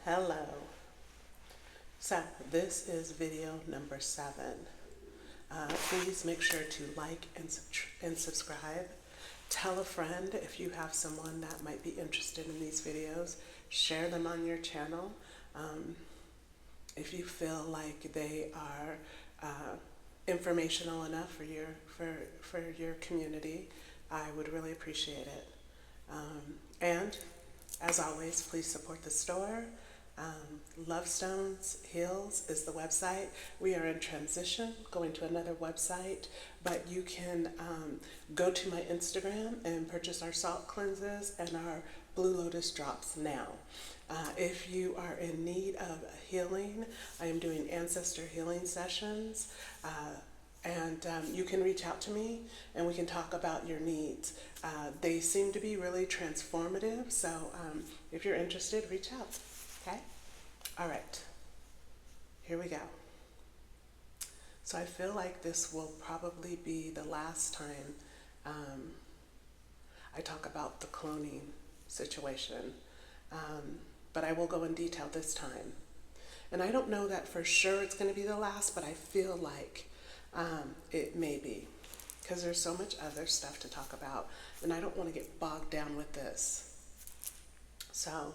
Hello. So this is video number 7. Please make sure to like and subscribe. Tell a friend if you have someone that might be interested in these videos. Share them on your channel. Um, if you feel like they are informational enough for your community, I would really appreciate it. And as always, please support the store. Lovestones Hills is the website. We are in transition, going to another website, but you can go to my Instagram and purchase our salt cleanses and our Blue Lotus drops now. If you are in need of healing, I am doing ancestor healing sessions. And you can reach out to me and we can talk about your needs. They seem to be really transformative, so if you're interested, reach out. Okay? All right. Here we go. So I feel like this will probably be the last time I talk about the cloning situation, but I will go in detail this time. And I don't know that for sure it's going to be the last, but I feel like it may be, because there's so much other stuff to talk about, and I don't want to get bogged down with this. So,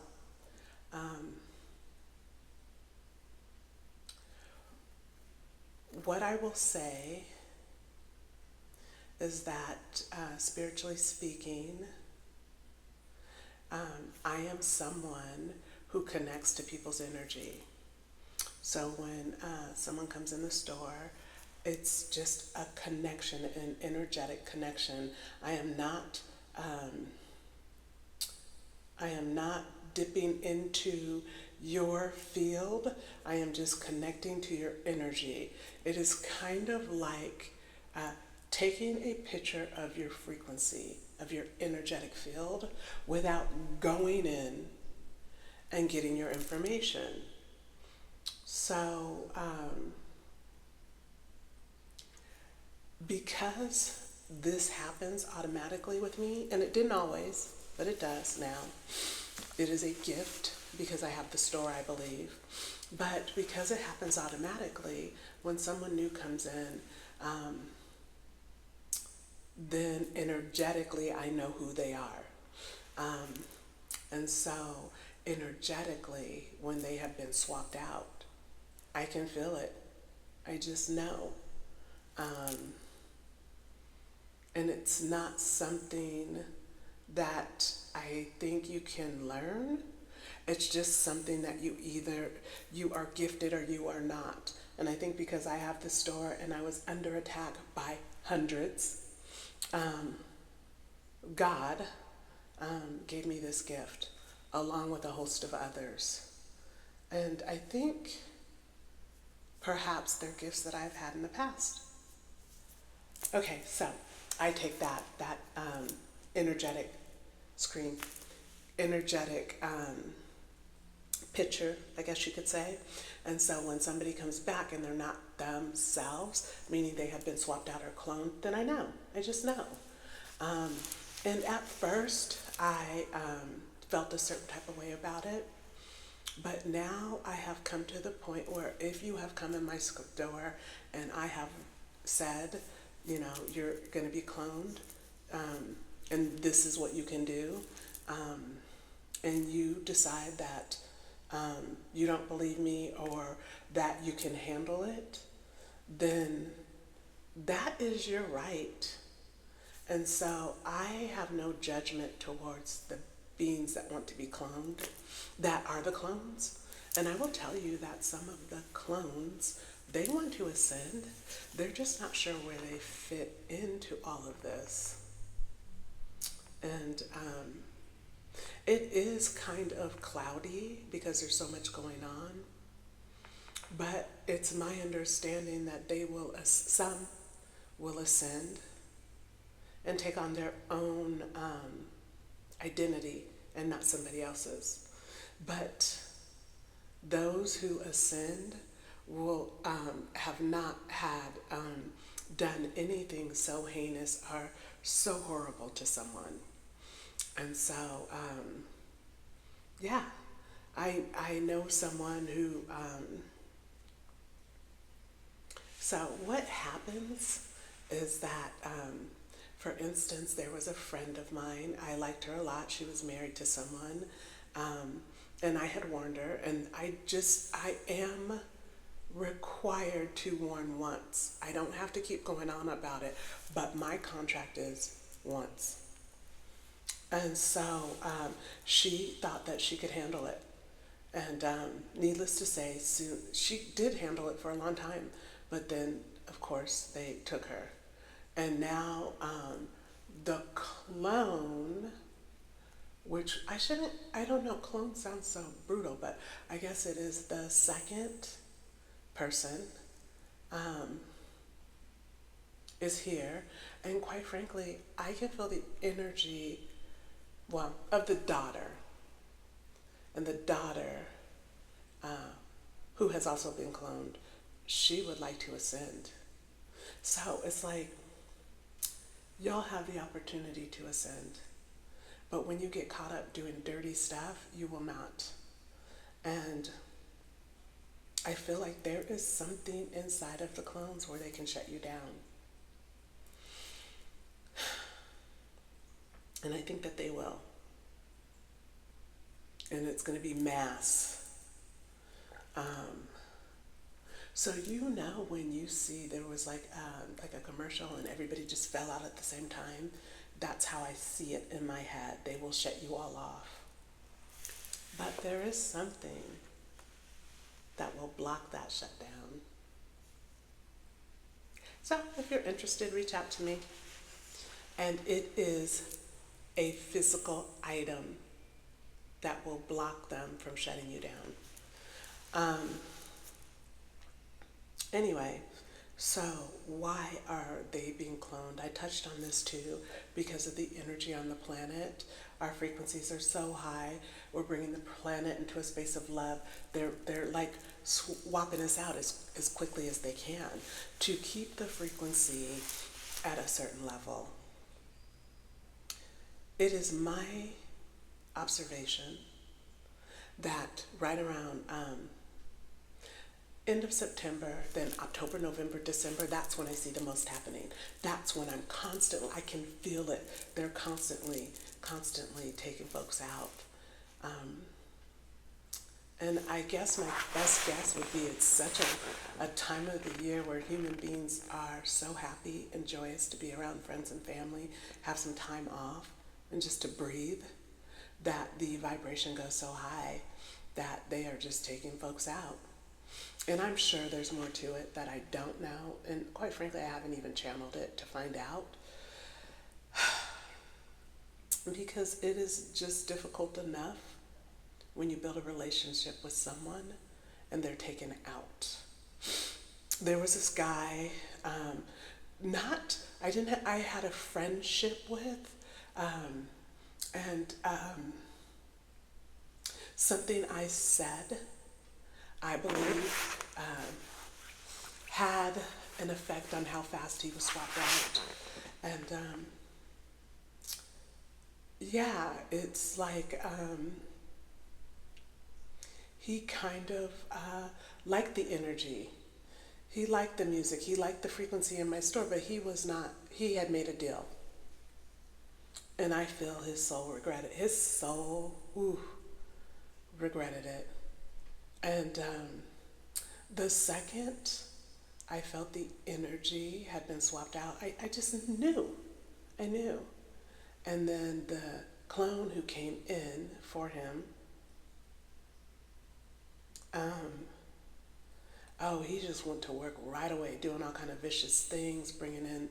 what I will say is that, spiritually speaking, I am someone who connects to people's energy. So when someone comes in the store, it's just a connection, an energetic connection. I am not dipping into your field. I am just connecting to your energy. It is kind of like taking a picture of your frequency, of your energetic field, without going in and getting your information. So, because this happens automatically with me, and it didn't always, but it does now. It is a gift because I have the store, I believe. But because it happens automatically, when someone new comes in, then energetically I know who they are. And so energetically, when they have been swapped out, I can feel it. I just know. And it's not something that I think you can learn. It's just something that you are gifted or you are not. And I think because I have the store and I was under attack by hundreds, God gave me this gift along with a host of others. And I think perhaps they're gifts that I've had in the past. Okay, so I take that energetic screen, energetic picture, I guess you could say. And so when somebody comes back and they're not themselves, meaning they have been swapped out or cloned, then I know. I just know. And at first, I felt a certain type of way about it. But now I have come to the point where if you have come in my door and I have said, you're going to be cloned, and this is what you can do, and you decide that you don't believe me or that you can handle it, then that is your right. And so I have no judgment towards the beings that want to be cloned, that are the clones. And I will tell you that some of the clones, they want to ascend. They're just not sure where they fit into all of this. And it is kind of cloudy because there's so much going on. But it's my understanding that some will ascend and take on their own identity and not somebody else's. But those who ascend will have not had done anything so heinous or so horrible to someone. And so, yeah, I I know someone who, so what happens is that, for instance, there was a friend of mine. I liked her a lot. She was married to someone. And I had warned her, and I am required to warn once. I don't have to keep going on about it, but my contract is once. And so she thought that she could handle it. And needless to say, soon, she did handle it for a long time. But then, of course, they took her. And now the clone, which I don't know, clone sounds so brutal, but I guess it is the second person, um, is here. And quite frankly, I can feel the energy, well, of the daughter. And the daughter, who has also been cloned, she would like to ascend. So it's like, y'all have the opportunity to ascend. But when you get caught up doing dirty stuff, you will not. And I feel like there is something inside of the clones where they can shut you down. And I think that they will. And it's going to be mass. So you know when you see there was like a commercial and everybody just fell out at the same time, that's how I see it in my head. They will shut you all off. But there is something that will block that shutdown. So if you're interested, reach out to me. And it is a physical item that will block them from shutting you down. Anyway, so why are they being cloned? I touched on this too because of the energy on the planet. Our frequencies are so high. We're bringing the planet into a space of love. They're like swapping us out as quickly as they can to keep the frequency at a certain level. It is my observation that right around end of September, then October, November, December, that's when I see the most happening. That's when I can feel it. They're constantly taking folks out. And I guess my best guess would be it's such a time of the year where human beings are so happy and joyous to be around friends and family, have some time off, and just to breathe, that the vibration goes so high that they are just taking folks out. And I'm sure there's more to it that I don't know. And quite frankly, I haven't even channeled it to find out. Because it is just difficult enough when you build a relationship with someone and they're taken out. There was this guy, I had a friendship with, and something I said, I believe, had an effect on how fast he was swapped out. And yeah, it's like he kind of liked the energy. He liked the music. He liked the frequency in my store, but he had made a deal. And I feel his soul regretted. His soul, regretted it. And the second I felt the energy had been swapped out, I just knew. I knew. And then the clone who came in for him, he just went to work right away, doing all kind of vicious things, bringing in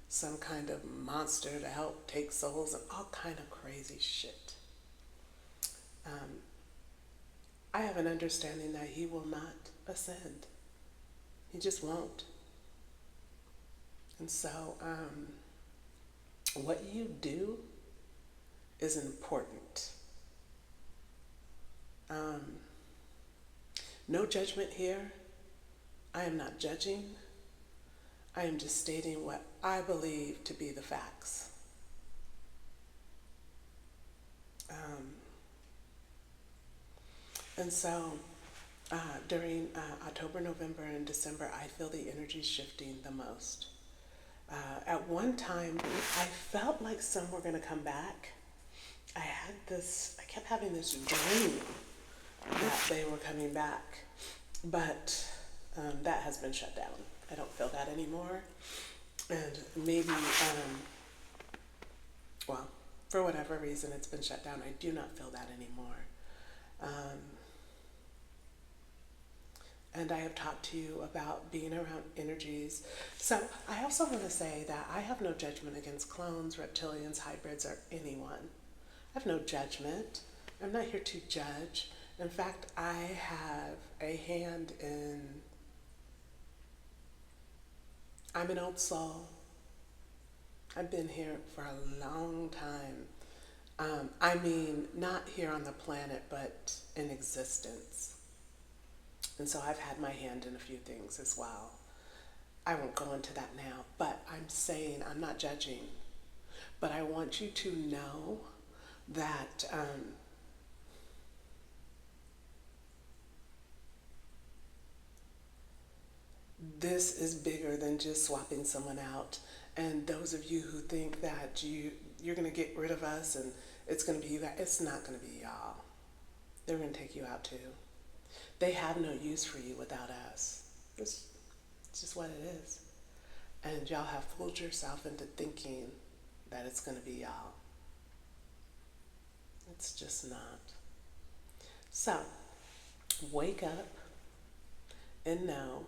some kind of monster to help take souls and all kind of crazy shit. I have an understanding that he will not ascend. He just won't. And so, what you do is important. No judgment here. I am not judging. I am just stating what I believe to be the facts. And so during October, November, and December, I feel the energy shifting the most. At one time, I felt like some were going to come back. I kept having this dream that they were coming back, but that has been shut down. I don't feel that anymore. And maybe, well, for whatever reason, it's been shut down. I do not feel that anymore. Um, and I have talked to you about being around energies. So I also want to say that I have no judgment against clones, reptilians, hybrids, or anyone. I have no judgment. I'm not here to judge. In fact, I have a hand in, I'm an old soul. I've been here for a long time. I mean, not here on the planet, but in existence. And so I've had my hand in a few things as well. I won't go into that now, but I'm saying I'm not judging. But I want you to know that this is bigger than just swapping someone out. And those of you who think that you're going to get rid of us and it's going to be you guys, it's not going to be y'all. They're going to take you out too. They have no use for you without us. It's just what it is. And y'all have fooled yourself into thinking that it's going to be y'all. It's just not. So, wake up and know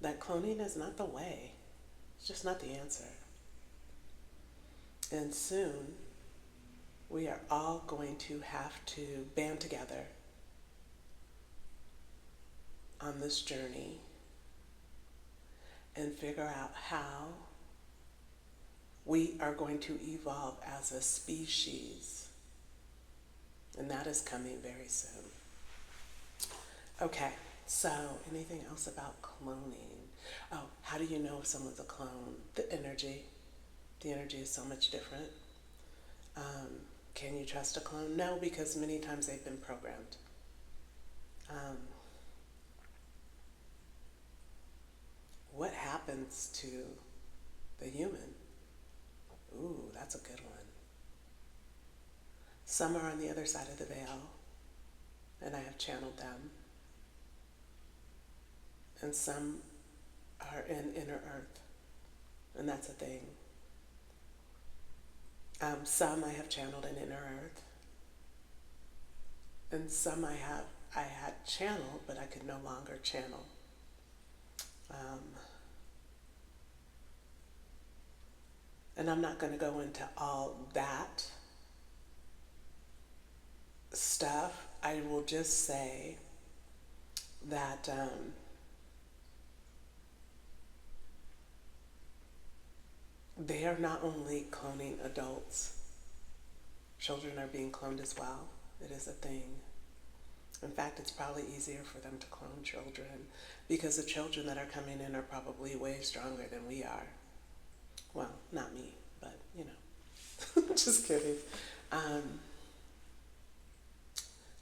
that cloning is not the way. It's just not the answer. And soon, we are all going to have to band together on this journey and figure out how we are going to evolve as a species. And that is coming very soon. Okay, so anything else about cloning? Oh, how do you know if someone's a clone? The energy. The energy is so much different. Can you trust a clone? No, because many times they've been programmed. What happens to the human? Ooh, that's a good one. Some are on the other side of the veil, and I have channeled them. And some are in inner earth, and that's a thing. Some I have channeled in inner earth, and some I had channeled, but I could no longer channel. And I'm not going to go into all that stuff. I will just say that they are not only cloning adults, children are being cloned as well. It is a thing. In fact, it's probably easier for them to clone children because the children that are coming in are probably way stronger than we are. Well, not me, but you know, just kidding.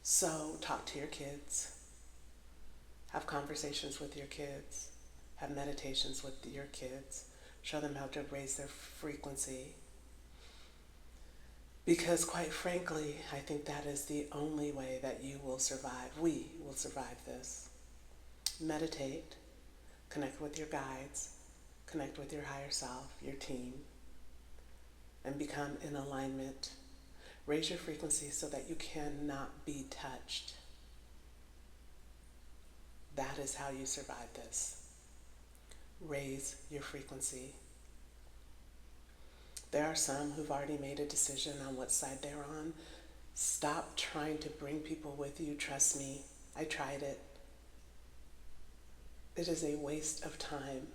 So talk to your kids, have conversations with your kids, have meditations with your kids, show them how to raise their frequency. Because quite frankly, I think that is the only way that you will survive. We will survive this. Meditate, connect with your guides, connect with your higher self, your team, and become in alignment. Raise your frequency so that you cannot be touched. That is how you survive this. Raise your frequency. There are some who've already made a decision on what side they're on. Stop trying to bring people with you. Trust me, I tried it. It is a waste of time.